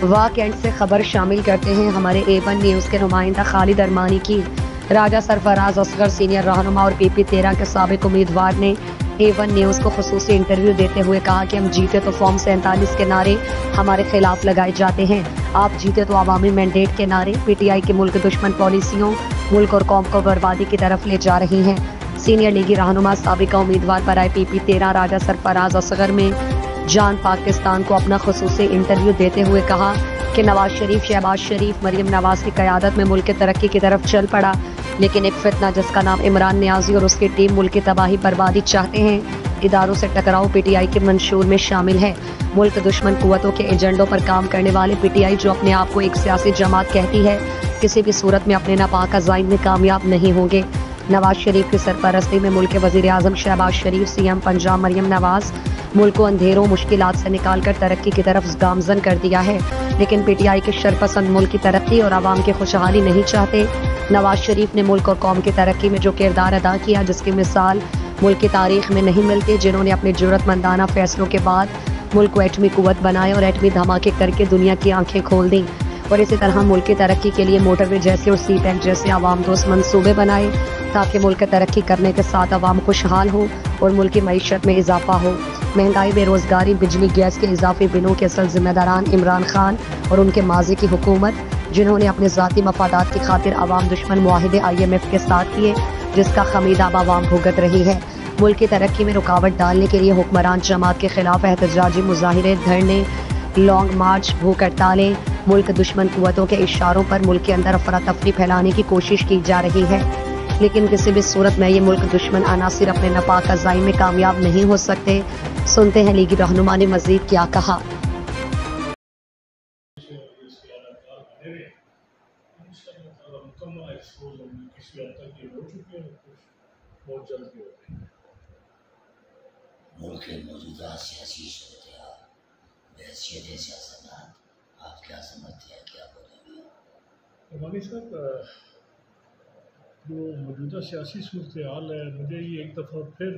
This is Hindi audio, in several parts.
वाह कैंट से खबर शामिल करते हैं हमारे A1 न्यूज़ के नुमाइंदा खालिद अरमानी की। राजा सरफराज असगर सीनियर रहनुमा और PP13 के साबिक उम्मीदवार ने A1 न्यूज़ को खुसूसी इंटरव्यू देते हुए कहा कि हम जीते तो फॉर्म 47 के नारे हमारे खिलाफ लगाए जाते हैं, आप जीते तो आवामी मैंडेट के नारे। PTI की मुल्क दुश्मन पॉलिसियों मुल्क और कौम को बर्बादी की तरफ ले जा रही हैं। सीनियर लीगी रहनुमा साबिका उम्मीदवार बराए PP13 राजा सरफराज असगर में जान पाकिस्तान को अपना खुसूसी इंटरव्यू देते हुए कहा कि नवाज शरीफ, शहबाज शरीफ, मरियम नवाज की क़यादत में मुल्क की तरक्की की तरफ चल पड़ा, लेकिन एक फितना जिसका नाम इमरान नियाजी और उसकी टीम मुल्क की तबाही बर्बादी चाहते हैं, इदारों से टकराव PTI के मंशूर में शामिल है। मुल्क दुश्मन कुव्वतों के एजेंडों पर काम करने वाले PTI, जो अपने आप को एक सियासी जमात कहती है, किसी भी सूरत में अपने नापाक अज़ाइम में कामयाब नहीं होंगे। नवाज शरीफ की सरपरस्ती में मुल्क के वज़ीर आज़म शहबाज शरीफ, CM पंजाब मरियम नवाज मुल्क को अंधेरों मुश्किलात से निकालकर तरक्की की तरफ गामजन कर दिया है, लेकिन PTI के शरपसंद मुल्क की तरक्की और आवाम की खुशहाली नहीं चाहते। नवाज शरीफ ने मुल्क और कौम की तरक्की में जो किरदार अदा किया, जिसकी मिसाल मुल्क की तारीख में नहीं मिलती, जिन्होंने अपने जुर्रतमंदाना फैसलों के बाद मुल्क को एटमी कुव्वत बनाया और एटमी धमाके करके दुनिया की आंखें खोल दी, और इसी तरह मुल्क की तरक्की के लिए मोटरवे जैसे और CPEC जैसे आवाम दोस्त मंसूबे बनाए, ताकि मुल्क की तरक्की करने के साथ आवाम खुशहाल हो और मुल्क की मईशत में इजाफा हो। महंगाई, बेरोजगारी, बिजली, गैस के इजाफी बिलों के असल जिम्मेदारान इमरान खान और उनके माजी की हुकूमत, जिन्होंने अपने ज़ाती मफादात की खातिर आवाम दुश्मन मुआहिदे IMF के साथ किए, जिसका खमीदा अब आवाम भुगत रही है। मुल्क की तरक्की में रुकावट डालने के लिए हुक्मरान जमात के खिलाफ एहतजाजी मुजाहिरे, धरने, लॉन्ग मार्च, भूख हड़तालें, मुल्क दुश्मन कुव्वतों के इशारों पर मुल्क के अंदर अफरा तफरी फैलाने की कोशिश की जा रही है, लेकिन किसी भी सूरत में ये मुल्क दुश्मन अनासिर अपने नापाक अज़ाइम में कामयाब नहीं हो सकते। सुनते हैं लीगी रहनुमा ने मजीद क्या कहा। मुल्क के मौजूदा सियासी सूरत-ए-हाल, हैसियत सियासतदान, आप क्या समझते हैं, क्या बोलेंगे? रबानी साहब, जो मौजूदा सियासी सूरत-ए-हाल है, मुझे ये एक दफ़ा फिर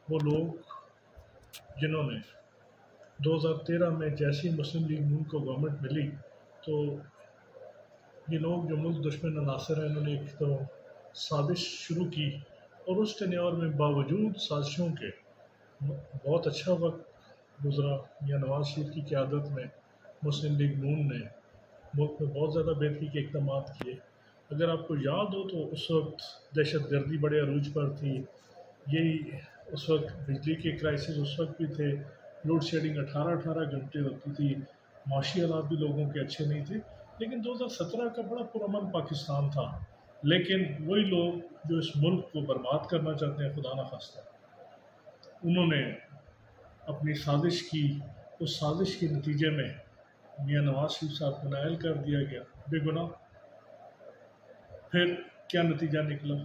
वो लोग जिन्होंने 2013 में जैसी मुस्लिम लीग नून को गवर्नमेंट मिली, तो ये लोग जो मुल्क दुश्मन अनासर हैं, इन्होंने एक तो साजिश शुरू की, और उस टेन्योर में बावजूद साजिशों के बहुत अच्छा वक्त गुजरा। मियां नवाज शरीफ की क़यादत में मुस्लिम लीग नून ने मुल्क में बहुत ज़्यादा बेहतरी के इक़दाम किए। अगर आपको याद हो तो उस वक्त दहशत गर्दी बड़े अरूज पर थी, यही उस वक्त बिजली के क्राइसिस उस वक्त भी थे, लोड शेडिंग 18-18 घंटे होती थी, माशी हालात भी लोगों के अच्छे नहीं थे। लेकिन 2017 का बड़ा पुरअमन पाकिस्तान था, लेकिन वही लोग जो इस मुल्क को बर्बाद करना चाहते हैं, खुदा न खास्ता, उन्होंने अपनी साजिश की। उस साजिश के नतीजे में मियां नवाज शरीफ साहब को नाअहल कर दिया गया बेगुनाह। फिर क्या नतीजा निकला?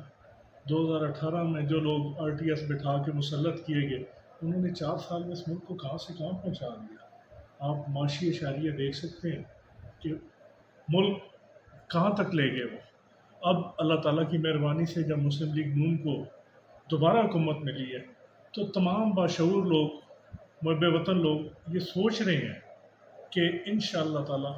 2018 में जो लोग RTS बिठा के मुसल्लत किए गए, उन्होंने 4 साल में इस मुल्क को कहाँ से कहाँ पहुँचा दिया। आप माशी इशारिये देख सकते हैं कि मुल्क कहाँ तक ले गए वो। अब अल्लाह ताला की मेहरबानी से जब मुस्लिम लीग नून को दोबारा हुकूमत मिली है, तो तमाम बाशऊर लोग, मुहब्बे वतन लोग ये सोच रहे हैं कि इंशाअल्लाह ताला